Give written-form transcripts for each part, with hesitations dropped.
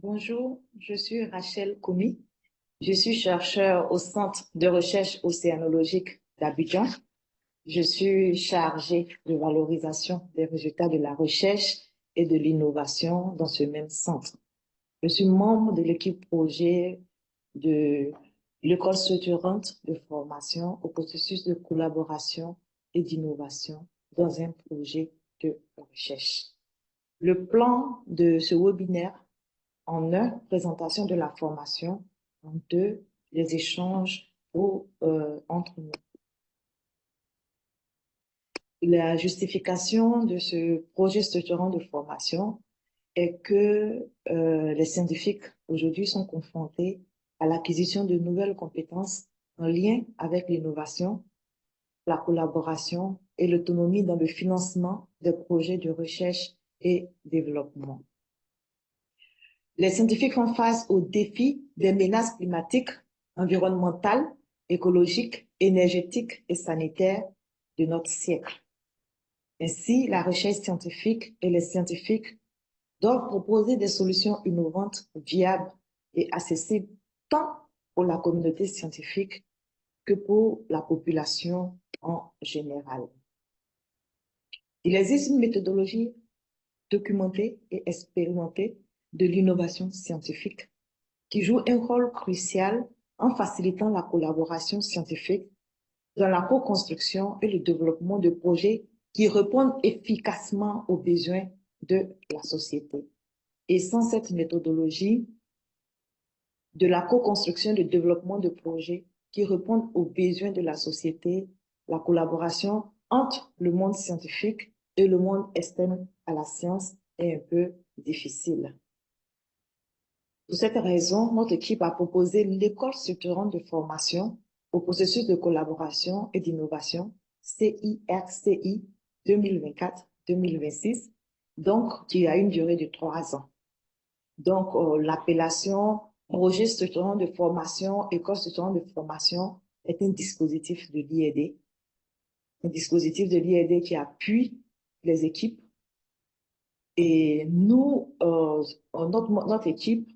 Bonjour, je suis Rachel Koumi. Je suis chercheur au Centre de recherche océanologique d'Abidjan. Je suis chargée de valorisation des résultats de la recherche et de l'innovation dans ce même centre. Je suis membre de l'équipe projet de l'école structurante de formation au processus de collaboration et d'innovation dans un projet de recherche. Le plan de ce webinaire: en un, présentation de la formation; en deux, les échanges entre nous. La justification de ce projet structurant de formation est que les scientifiques aujourd'hui sont confrontés à l'acquisition de nouvelles compétences en lien avec l'innovation, la collaboration et l'autonomie dans le financement des projets de recherche et développement. Les scientifiques font face aux défis des menaces climatiques, environnementales, écologiques, énergétiques et sanitaires de notre siècle. Ainsi, la recherche scientifique et les scientifiques doivent proposer des solutions innovantes, viables et accessibles tant pour la communauté scientifique que pour la population en général. Il existe une méthodologie documentée et expérimentée de l'innovation scientifique qui joue un rôle crucial en facilitant la collaboration scientifique dans la co-construction et le développement de projets qui répondent efficacement aux besoins de la société. Et sans cette méthodologie de la co-construction et le développement de projets qui répondent aux besoins de la société, la collaboration entre le monde scientifique et le monde externe à la science est un peu difficile. Pour cette raison, notre équipe a proposé l'école structurante de formation au processus de collaboration et d'innovation, CIRCI 2024-2026, donc qui a une durée de 3 ans. Donc, l'appellation projet structurant de formation, école structurante de formation est un dispositif de l'IED, qui appuie les équipes. Et nous, notre équipe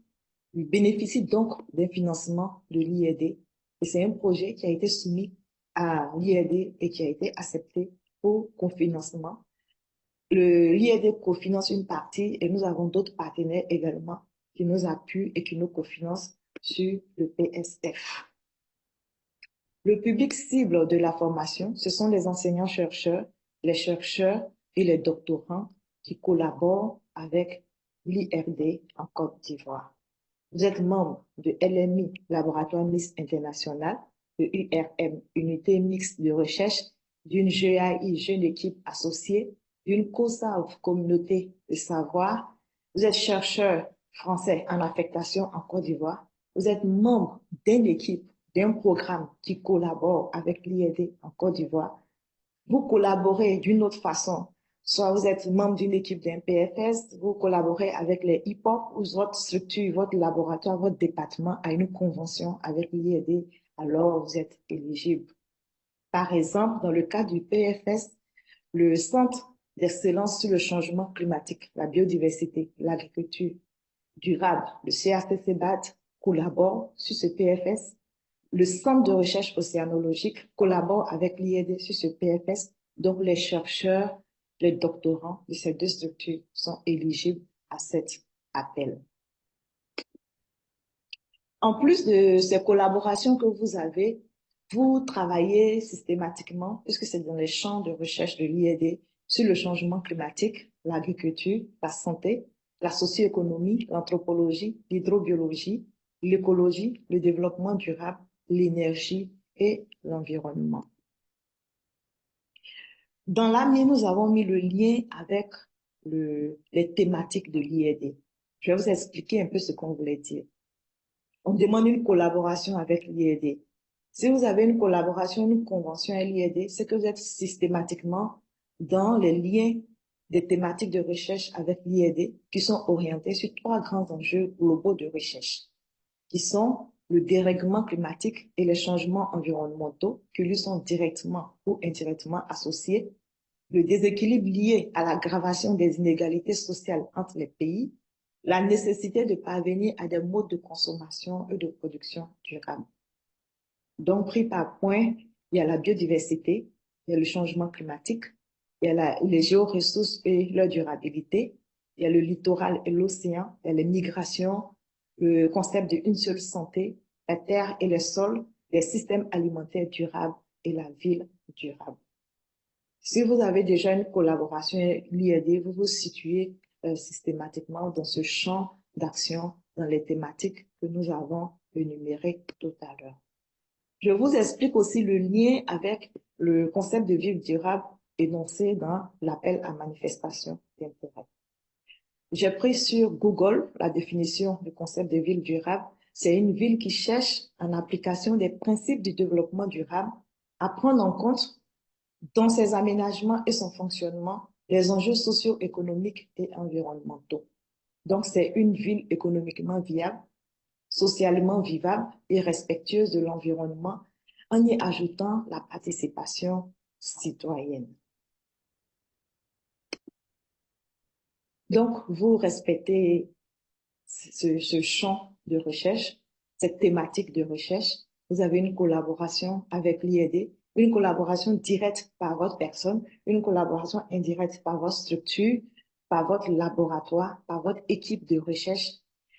bénéficie donc d'un financement de l'IED. Et c'est un projet qui a été soumis à l'IED et qui a été accepté pour cofinancement. L'IED cofinance une partie et nous avons d'autres partenaires également qui nous appuient et qui nous cofinancent sur le PSF. Le public cible de la formation, ce sont les enseignants-chercheurs, les chercheurs et les doctorants qui collaborent avec l'IRD en Côte d'Ivoire. Vous êtes membre de LMI, Laboratoire Mixte International, de URM, Unité Mixte de Recherche, d'une GAI, Jeune Équipe Associée, d'une COSAV, Communauté de Savoir. Vous êtes chercheur français en affectation en Côte d'Ivoire. Vous êtes membre d'une équipe, d'un programme qui collabore avec l'IED en Côte d'Ivoire. Vous collaborez d'une autre façon. Soit vous êtes membre d'une équipe d'un PFS, vous collaborez avec les hip-hop ou votre structure, votre laboratoire, votre département a une convention avec l'IED, alors vous êtes éligible. Par exemple, dans le cas du PFS, le Centre d'excellence sur le changement climatique, la biodiversité, l'agriculture durable, le CACCBAD, collabore sur ce PFS. Le Centre de recherche océanologique collabore avec l'IED sur ce PFS, donc les chercheurs, les doctorants de ces deux structures sont éligibles à cet appel. En plus de ces collaborations que vous avez, vous travaillez systématiquement, puisque c'est dans les champs de recherche de l'IED, sur le changement climatique, l'agriculture, la santé, la socio-économie, l'anthropologie, l'hydrobiologie, l'écologie, le développement durable, l'énergie et l'environnement. Dans l'AMI, nous avons mis le lien avec les thématiques de l'IED. Je vais vous expliquer un peu ce qu'on voulait dire. On demande une collaboration avec l'IED. Si vous avez une collaboration, une convention avec l'IED, c'est que vous êtes systématiquement dans les liens des thématiques de recherche avec l'IED qui sont orientés sur 3 grands enjeux globaux de recherche, qui sont le dérèglement climatique et les changements environnementaux qui lui sont directement ou indirectement associés, le déséquilibre lié à l'aggravation des inégalités sociales entre les pays la nécessité de parvenir à des modes de consommation et de production durables. Donc, pris par point, il y a la biodiversité, il y a le changement climatique, il y a les géoressources et leur durabilité, il y a le littoral et l'océan, il y a les migrations, le concept d'une seule santé, la terre et les sols, les systèmes alimentaires durables et la ville durable. Si vous avez déjà une collaboration l'IED, vous vous situez systématiquement dans ce champ d'action, dans les thématiques que nous avons énumérées tout à l'heure. Je vous explique aussi le lien avec le concept de ville durable énoncé dans l'appel à manifestation d'intérêt. J'ai pris sur Google la définition du concept de ville durable. C'est une ville qui cherche, en application des principes du développement durable, à prendre en compte dans ses aménagements et son fonctionnement les enjeux socio-économiques et environnementaux. Donc, c'est une ville économiquement viable, socialement vivable et respectueuse de l'environnement, en y ajoutant la participation citoyenne. Donc, vous respectez ce champ de recherche, cette thématique de recherche. Vous avez une collaboration avec l'IED, une collaboration directe par votre personne, une collaboration indirecte par votre structure, par votre laboratoire, par votre équipe de recherche,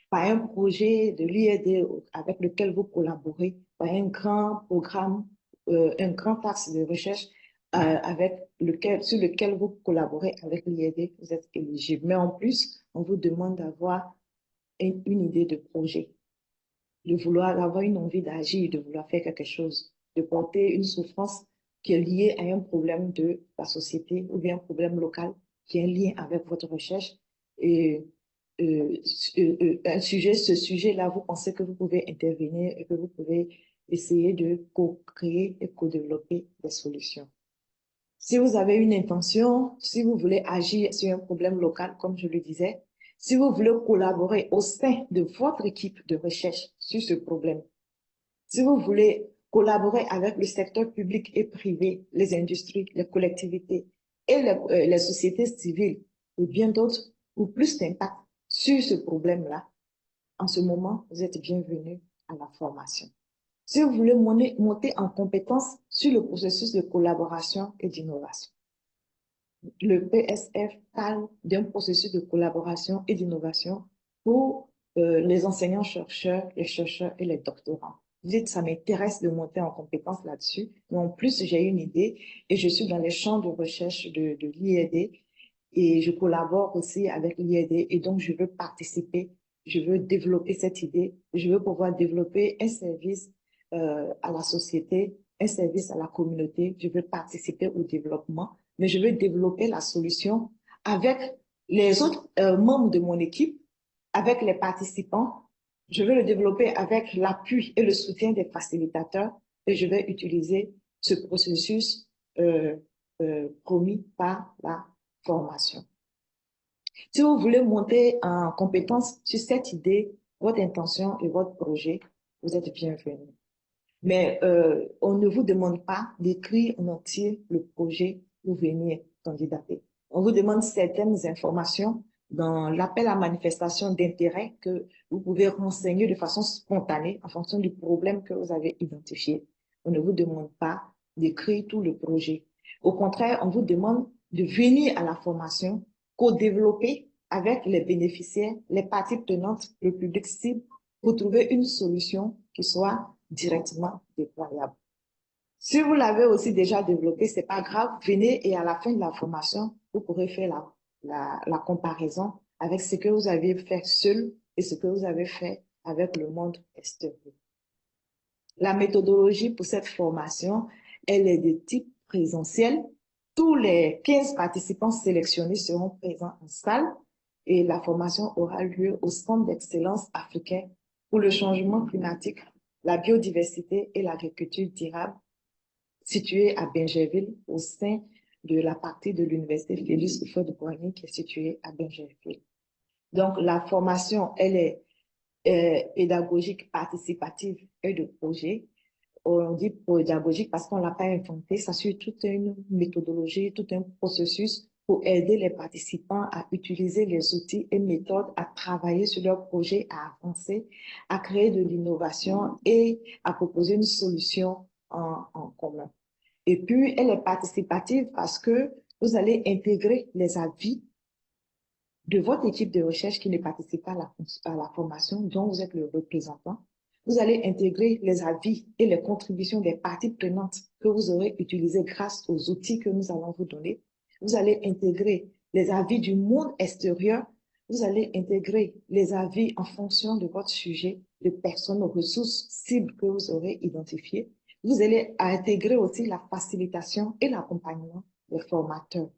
par un projet de l'IED avec lequel vous collaborez, par un grand programme, un grand axe de recherche sur lequel vous collaborez avec l'IED, vous êtes éligible. Mais en plus, on vous demande d'avoir une idée de projet, de vouloir avoir une envie d'agir, de vouloir faire quelque chose, de porter une souffrance qui est liée à un problème de la société ou bien un problème local qui est en lien avec votre recherche. Et ce sujet-là, vous pensez que vous pouvez intervenir et que vous pouvez essayer de co-créer et co-développer des solutions. Si vous avez une intention, si vous voulez agir sur un problème local, comme je le disais, si vous voulez collaborer au sein de votre équipe de recherche sur ce problème, si vous voulez collaborer avec le secteur public et privé, les industries, les collectivités et les sociétés civiles et bien d'autres, ou plus d'impact sur ce problème-là, en ce moment, vous êtes bienvenus à la formation. Si vous voulez monter en compétence sur le processus de collaboration et d'innovation, le PSF parle d'un processus de collaboration et d'innovation pour les enseignants-chercheurs, les chercheurs et les doctorants. Vous dites, ça m'intéresse de monter en compétence là-dessus, mais en plus, j'ai une idée et je suis dans les champs de recherche de l'IED et je collabore aussi avec l'IED et donc je veux participer, je veux développer cette idée, je veux pouvoir développer un service à la société, un service à la communauté, je veux participer au développement, mais je veux développer la solution avec les autres membres de mon équipe, avec les participants. Je veux le développer avec l'appui et le soutien des facilitateurs et je vais utiliser ce processus promis par la formation. Si vous voulez monter en compétence sur cette idée, votre intention et votre projet, vous êtes bienvenus. Mais on ne vous demande pas d'écrire en entier le projet pour venir candidater. On vous demande certaines informations dans l'appel à manifestation d'intérêt que vous pouvez renseigner de façon spontanée en fonction du problème que vous avez identifié. On ne vous demande pas d'écrire tout le projet. Au contraire, on vous demande de venir à la formation, co-développer avec les bénéficiaires, les parties prenantes, le public cible, pour trouver une solution qui soit directement déployable. Si vous l'avez aussi déjà développé, c'est pas grave, venez et à la fin de la formation, vous pourrez faire la comparaison avec ce que vous avez fait seul et ce que vous avez fait avec le monde extérieur. La méthodologie pour cette formation, elle est de type présentiel. Tous les 15 participants sélectionnés seront présents en salle et la formation aura lieu au Centre d'excellence africain pour le changement climatique, la biodiversité et l'agriculture durable, situé à Bingerville, au sein de la partie de l'Université Félix Houphouët-Boigny qui est située à Bingerville. Donc, la formation, elle est pédagogique, participative et de projet. On dit pédagogique parce qu'on ne l'a pas inventé, ça suit toute une méthodologie, tout un processus pour aider les participants à utiliser les outils et méthodes, à travailler sur leurs projets, à avancer, à créer de l'innovation et à proposer une solution en commun. Et puis, elle est participative parce que vous allez intégrer les avis de votre équipe de recherche qui ne participe pas à la formation, dont vous êtes le représentant. Vous allez intégrer les avis et les contributions des parties prenantes que vous aurez utilisées grâce aux outils que nous allons vous donner. Vous allez intégrer les avis du monde extérieur. Vous allez intégrer les avis en fonction de votre sujet, de personnes aux ressources cibles que vous aurez identifiées. Vous allez intégrer aussi la facilitation et l'accompagnement des formateurs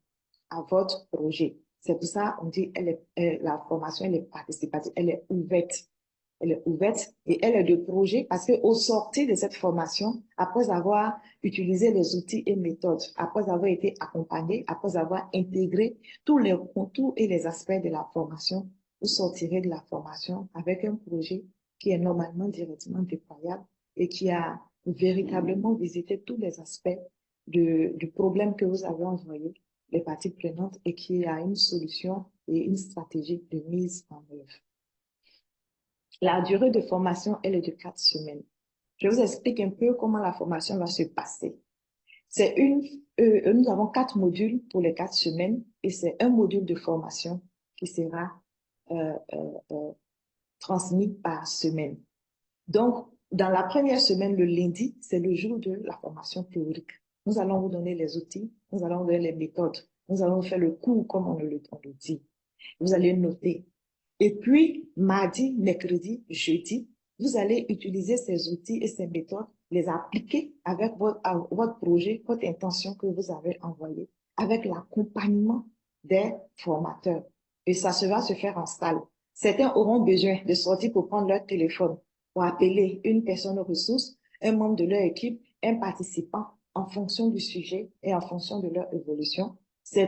à votre projet. C'est pour ça qu'on dit la formation, elle est participative, elle est ouverte. Elle est ouverte et elle est de projet parce qu'au sortir de cette formation, après avoir utilisé les outils et méthodes, après avoir été accompagné, après avoir intégré tous les contours et les aspects de la formation, vous sortirez de la formation avec un projet qui est normalement directement déployable et qui a véritablement visité tous les aspects du problème que vous avez envoyé les parties prenantes et qui a une solution et une stratégie de mise en œuvre. La durée de formation, elle est de 4 semaines. Je vous explique un peu comment la formation va se passer. Nous avons 4 modules pour les 4 semaines et c'est un module de formation qui sera euh, euh, euh, transmis par semaine. Donc, dans la première semaine, le lundi, c'est le jour de la formation théorique. Nous allons vous donner les outils, nous allons vous donner les méthodes, nous allons faire le cours comme on le dit. Vous allez noter. Et puis, mardi, mercredi, jeudi, vous allez utiliser ces outils et ces méthodes, les appliquer avec votre projet, votre intention que vous avez envoyée, avec l'accompagnement des formateurs. Et ça va se faire en salle. Certains auront besoin de sortir pour prendre leur téléphone, pour appeler une personne aux ressources, un membre de leur équipe, un participant, en fonction du sujet et en fonction de leur évolution.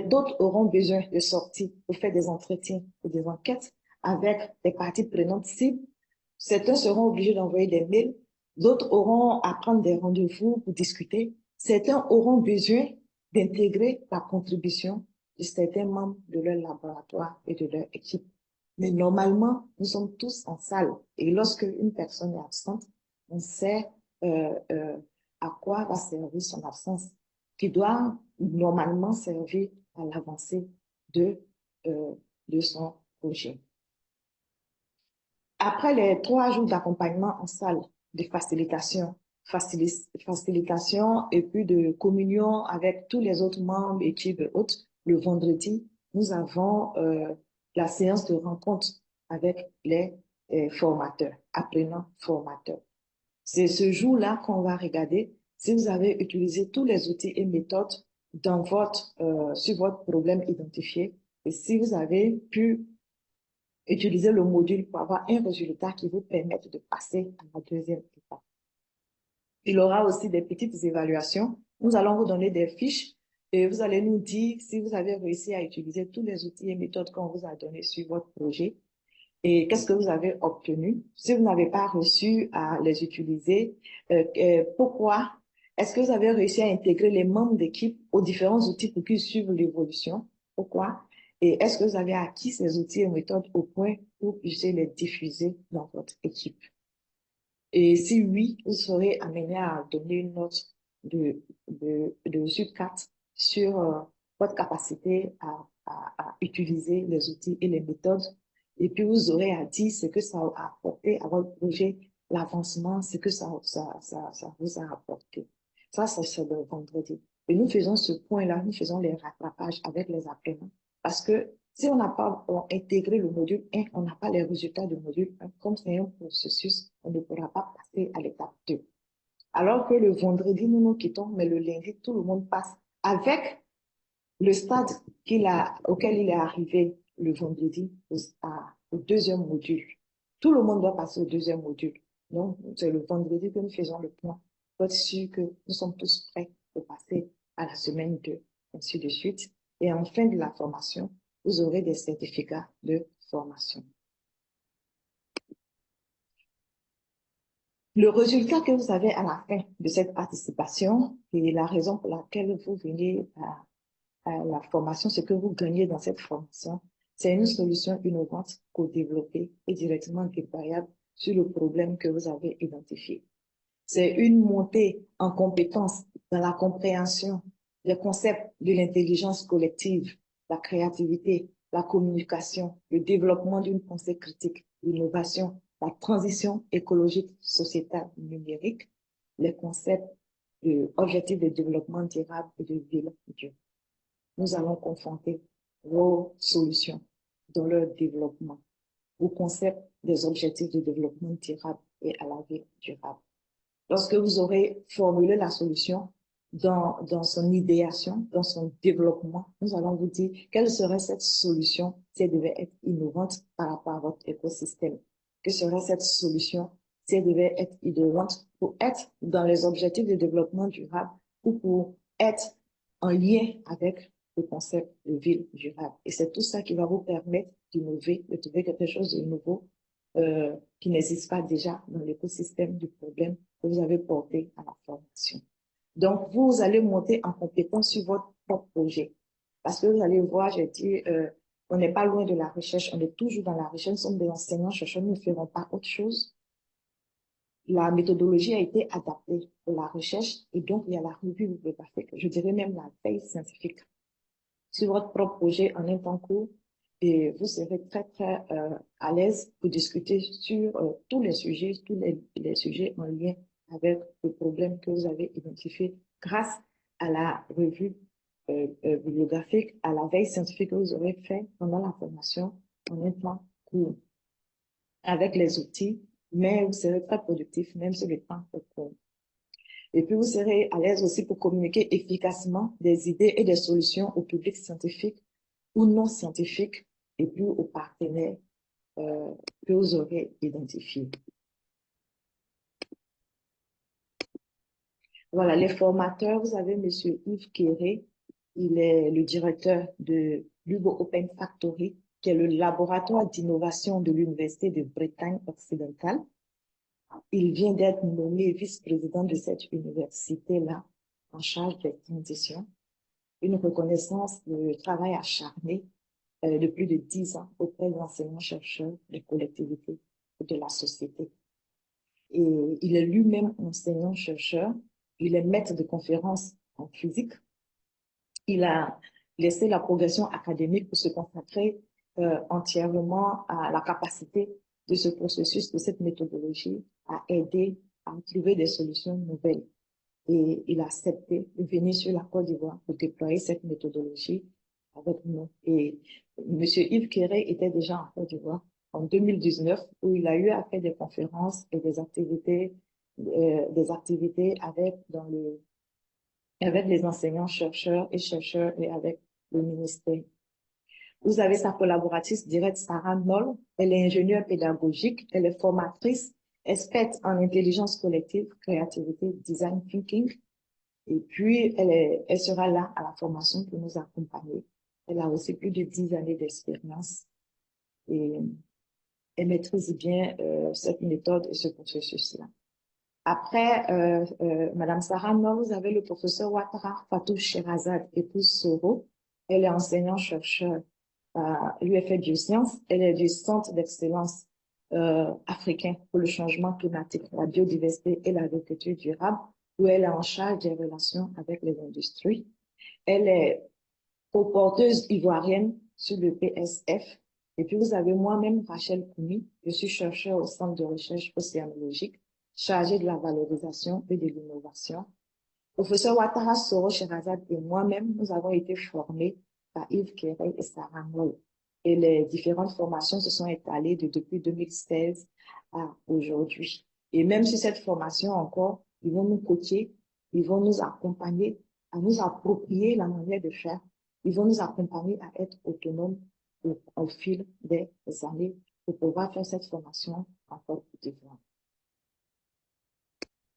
D'autres auront besoin de sortir pour faire des entretiens ou des enquêtes avec des parties prenantes cibles. Certains seront obligés d'envoyer des mails. D'autres auront à prendre des rendez-vous pour discuter. Certains auront besoin d'intégrer la contribution de certains membres de leur laboratoire et de leur équipe. Mais normalement, nous sommes tous en salle. Et lorsque une personne est absente, on sait à quoi va servir son absence, qui doit normalement servir à l'avancée de son projet. Après les 3 jours d'accompagnement en salle, de facilitation et puis de communion avec tous les autres membres, équipes et autres, le vendredi, nous avons la séance de rencontre avec les formateurs, apprenants formateurs. C'est ce jour-là qu'on va regarder si vous avez utilisé tous les outils et méthodes sur votre problème identifié et si vous avez pu utiliser le module pour avoir un résultat qui vous permette de passer à la deuxième étape. Il y aura aussi des petites évaluations. Nous allons vous donner des fiches et vous allez nous dire si vous avez réussi à utiliser tous les outils et méthodes qu'on vous a donnés sur votre projet et qu'est-ce que vous avez obtenu. Si vous n'avez pas réussi à les utiliser, pourquoi? Est-ce que vous avez réussi à intégrer les membres d'équipe aux différents outils pour qu'ils suivent l'évolution? Pourquoi? Et est-ce que vous avez acquis ces outils et méthodes au point où vous puissiez les diffuser dans votre équipe? Et si oui, vous serez amené à donner une note sur 4 sur votre capacité à utiliser les outils et les méthodes. Et puis, vous aurez à dire ce que ça a apporté à votre projet, l'avancement, ce que ça vous a apporté. Ça, c'est le vendredi. Et nous faisons ce point-là, nous faisons les rattrapages avec les apprenants. Parce que si on n'a pas intégré le module 1, on n'a pas les résultats du module 1. Comme c'est un processus, on ne pourra pas passer à l'étape 2. Alors que le vendredi, nous nous quittons, mais le lundi, tout le monde passe avec le stade auquel il est arrivé le vendredi au deuxième module. Tout le monde doit passer au deuxième module. Donc, c'est le vendredi que nous faisons le point pour être sûr que nous sommes tous prêts pour passer à la semaine 2, ainsi de suite. Et en fin de la formation, vous aurez des certificats de formation. Le résultat que vous avez à la fin de cette participation et la raison pour laquelle vous venez la formation, ce que vous gagnez dans cette formation, c'est une solution innovante co-développée et directement déployable sur le problème que vous avez identifié. C'est une montée en compétences dans la compréhension des concepts de l'intelligence collective, la créativité, la communication, le développement d'une pensée critique, l'innovation, la transition écologique, sociétale, numérique, les concepts d'objectifs de développement durable et de ville durable. Nous allons confronter vos solutions dans leur développement au concept des objectifs de développement durable et à la vie durable. Lorsque vous aurez formulé la solution dans son idéation, dans son développement, nous allons vous dire quelle serait cette solution si elle devait être innovante par rapport à votre écosystème. Que serait cette solution si elle devait être innovante pour être dans les objectifs de développement durable ou pour être en lien avec le concept de ville durable. Et c'est tout ça qui va vous permettre d'innover, de trouver quelque chose de nouveau qui n'existe pas déjà dans l'écosystème du problème que vous avez porté à la formation. Donc, vous allez monter en compétence sur votre propre projet. Parce que vous allez voir, j'ai dit, on n'est pas loin de la recherche, on est toujours dans la recherche, nous sommes des enseignants-chercheurs, nous ne ferons pas autre chose. La méthodologie a été adaptée pour la recherche et donc il y a la revue bibliographique, je dirais même la veille scientifique sur votre propre projet en un temps court et vous serez très à l'aise pour discuter sur tous les sujets, les sujets en lien avec le problème que vous avez identifié grâce à la revue bibliographique, à la veille scientifique que vous aurez fait pendant la formation en un temps court avec les outils, mais vous serez très productif même sur le temps court. Et puis, vous serez à l'aise aussi pour communiquer efficacement des idées et des solutions au public scientifique ou non scientifique et puis aux partenaires que vous aurez identifiés. Voilà, les formateurs, vous avez M. Yves Kéré, il est le directeur de l'Hugo Open Factory, qui est le laboratoire d'innovation de l'Université de Bretagne occidentale. Il vient d'être nommé vice-président de cette université-là, en charge des transitions. Une reconnaissance de travail acharné de plus de 10 ans auprès d'enseignants-chercheurs, des collectivités et de la société. Et il est lui-même enseignant-chercheur, il est maître de conférences en physique. Il a laissé la progression académique pour se consacrer entièrement à la capacité de ce processus, de cette méthodologie, à aider à trouver des solutions nouvelles. Et il a accepté de venir sur la Côte d'Ivoire pour déployer cette méthodologie avec nous. Et M. Yves Kéré était déjà en Côte d'Ivoire en 2019, où il a eu à faire des conférences et des activités avec les enseignants chercheurs et avec le ministère. Vous avez sa collaboratrice directe, Sarah Noll. Elle est ingénieure pédagogique, elle est formatrice, experte en intelligence collective, créativité, design thinking. Et puis, elle sera là à la formation pour nous accompagner. Elle a aussi plus de 10 années d'expérience et elle maîtrise bien cette méthode et ce processus-là. Après, Madame Sarah Noll, vous avez le professeur Ouattara Fatou Sherazade, épouse Soro. Elle est enseignante-chercheur à l'UFR Biosciences. Elle est du Centre d'excellence africain pour le changement climatique, la biodiversité et l'agriculture durable, où elle est en charge des relations avec les industries. Elle est co-porteuse ivoirienne sur le PSF. Et puis, vous avez moi-même, Rachel Koumi, je suis chercheur au Centre de recherche océanologique, chargée de la valorisation et de l'innovation. Professeur Ouattara Soro Sherazade et moi-même, nous avons été formés par Yves Kéré et Sarah Noll. Et les différentes formations se sont étalées depuis 2016 à aujourd'hui. Et même sur cette formation encore, ils vont nous coacher, ils vont nous accompagner à nous approprier la manière de faire. Ils vont nous accompagner à être autonomes au fil des années pour pouvoir faire cette formation encore plus différente.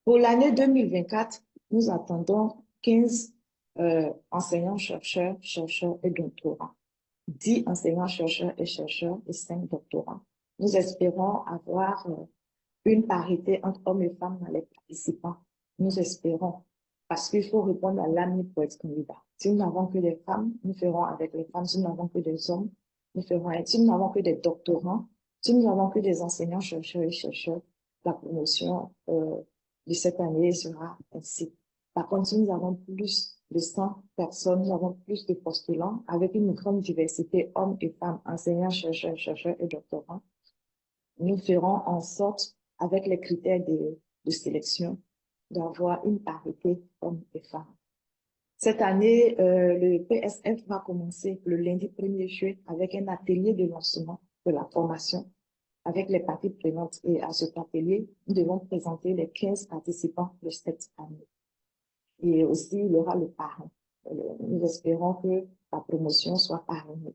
Pour l'année 2024, nous attendons 15 enseignants-chercheurs, chercheurs et doctorants, 10 enseignants-chercheurs et chercheurs et 5 doctorants. Nous espérons avoir une parité entre hommes et femmes dans les participants. Nous espérons, parce qu'il faut répondre à l'AMI pour être candidat. Si nous n'avons que des femmes, nous ferons avec les femmes. Si nous n'avons que des hommes, nous ferons avec. Si nous n'avons que des doctorants, si nous n'avons que des enseignants, chercheurs et chercheurs, la promotion de cette année sera ainsi. Par contre, si nous avons plus de 100 personnes, nous avons plus de postulants avec une grande diversité, hommes et femmes, enseignants, chercheurs et doctorants, nous ferons en sorte, avec les critères de sélection, d'avoir une parité hommes et femmes. Cette année, le PSF va commencer le lundi 1er juillet avec un atelier de lancement de la formation avec les parties prenantes. Et à cet atelier, nous devons présenter les 15 participants de cette année. Et aussi, il y aura le parrain. Nous espérons que la promotion soit parrainée.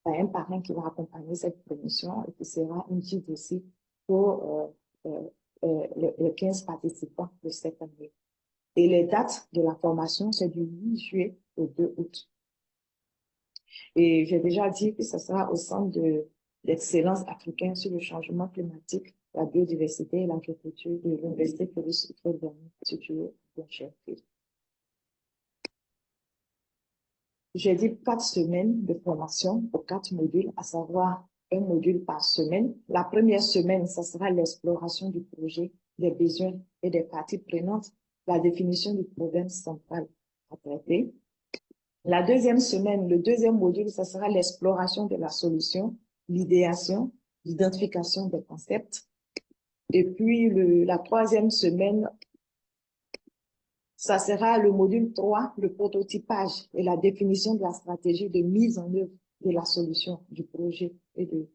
Il y a un parrain qui va accompagner cette promotion et qui sera une guide aussi pour les 15 participants de cette année. Et les dates de la formation, c'est du 8 juillet au 2 août. Et j'ai déjà dit que ce sera au centre de l'excellence africaine sur le changement climatique, la biodiversité et l'agriculture de l'Université Félix Houphouët-Boigny, située à Blainchère-Ville. J'ai dit 4 semaines de formation pour 4 modules, à savoir un module par semaine. La première semaine, ça sera l'exploration du projet, des besoins et des parties prenantes, la définition du problème central à traiter. La deuxième semaine, le deuxième module, ça sera l'exploration de la solution, l'idéation, l'identification des concepts. Et puis, la troisième semaine, ça sera le module 3, le prototypage et la définition de la stratégie de mise en œuvre de la solution du projet et de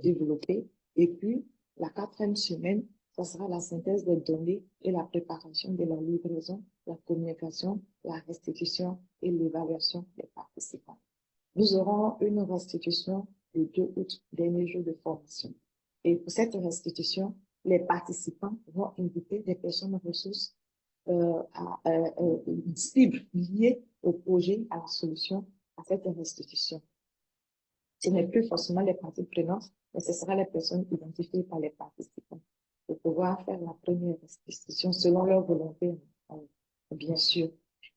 développer. Et puis, la quatrième semaine, ça sera la synthèse des données et la préparation de la livraison, la communication, la restitution et l'évaluation des participants. Nous aurons une restitution le 2 août, dernier jour de formation. Et pour cette restitution, les participants vont inviter des personnes ressources cibles liées au projet, à la solution, à cette restitution. Ce n'est plus forcément les parties prenantes, mais ce sera les personnes identifiées par les participants pour pouvoir faire la première restitution selon leur volonté, bien sûr.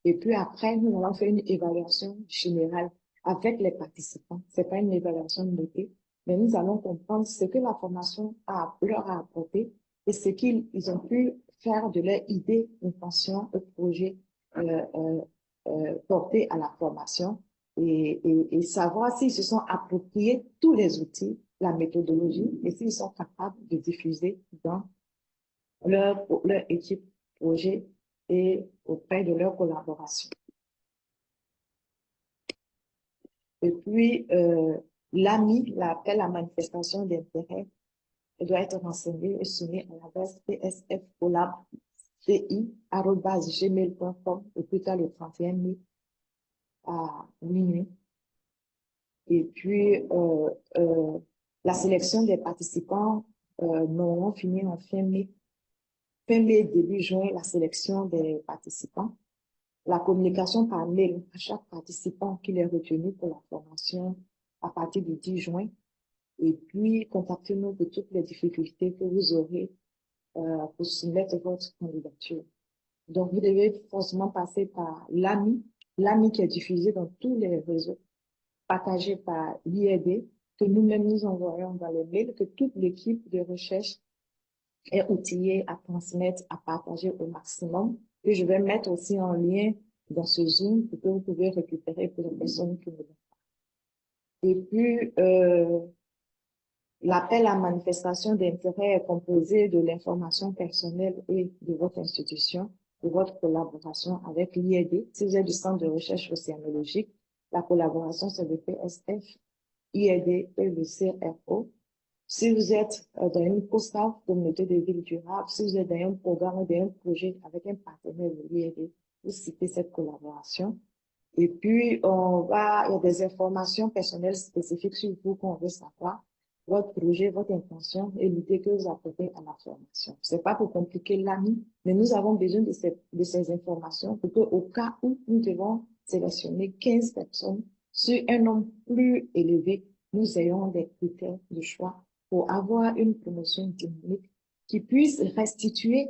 Et puis après, nous allons faire une évaluation générale avec les participants. C'est pas une évaluation notée, mais nous allons comprendre ce que la formation leur a apporté et ce qu'ils ont pu faire de leur idée, intention, projet porté à la formation et savoir s'ils se sont appropriés tous les outils, la méthodologie et s'ils sont capables de diffuser dans leur équipe projet et auprès de leur collaboration. Et puis, l'AMI, l'appel à manifestation d'intérêt, doit être renseigné et soumis à l'adresse psfcolab.ci@gmail.com au plus tard le 31 mai à minuit. Et puis, la sélection des participants, nous aurons fini en fin mai, début juin, la sélection des participants. La communication par mail à chaque participant qui est retenu pour la formation à partir du 10 juin. Et puis, contactez-nous pour toutes les difficultés que vous aurez pour soumettre votre candidature. Donc, vous devez forcément passer par l'AMI qui est diffusé dans tous les réseaux, partagé par l'IED, que nous-mêmes nous envoyons dans les mails, que toute l'équipe de recherche est outillée à transmettre, à partager au maximum. Et je vais mettre aussi en lien dans ce Zoom que vous pouvez récupérer pour les personnes qui ne l'ont pas. Et puis, l'appel à manifestation d'intérêt est composé de l'information personnelle et de votre institution, de votre collaboration avec l'IED. Si vous êtes du Centre de recherche océanologique, la collaboration c'est le PSF, IED et le CRO. Si vous êtes dans une COSTAF, communauté de villes durables, si vous êtes dans un programme ou dans un projet avec un partenaire de l'IED, vous citez cette collaboration. Et puis, il y a des informations personnelles spécifiques sur vous qu'on veut savoir, votre projet, votre intention et l'idée que vous apportez à la formation. C'est pas pour compliquer l'AMI, mais nous avons besoin de ces informations pour que, au cas où nous devons sélectionner 15 personnes sur un nombre plus élevé, nous ayons des critères de choix pour avoir une promotion dynamique qui puisse restituer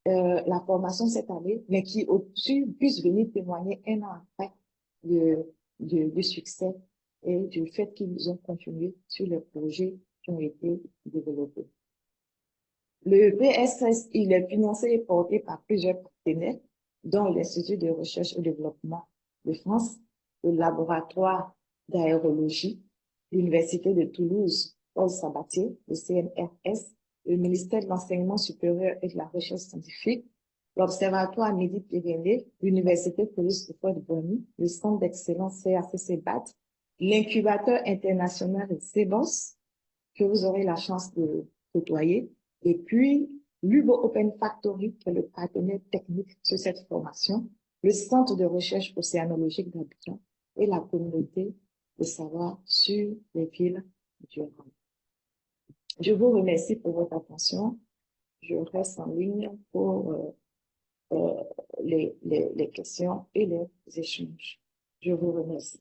la formation cette année, mais qui puisse venir témoigner un an après du succès et du fait qu'ils ont continué sur les projets qui ont été développés. Le PSS, il est financé et porté par plusieurs partenaires, dont l'Institut de recherche et développement de France, le laboratoire d'aérologie, l'Université de Toulouse, Paul Sabatier, le CNRS, le ministère de l'Enseignement supérieur et de la Recherche scientifique, l'Observatoire Midi-Pyrénées, l'Université Félix Houphouët-Boigny, le Centre d'excellence CACC-BAT, l'incubateur international CEBOS, que vous aurez la chance de côtoyer, et puis l'Ubo Open Factory, qui est le partenaire technique sur cette formation, le Centre de recherche océanologique d'Abidjan et la communauté de savoir sur les villes durables. Je vous remercie pour votre attention. Je reste en ligne pour les questions et les échanges. Je vous remercie.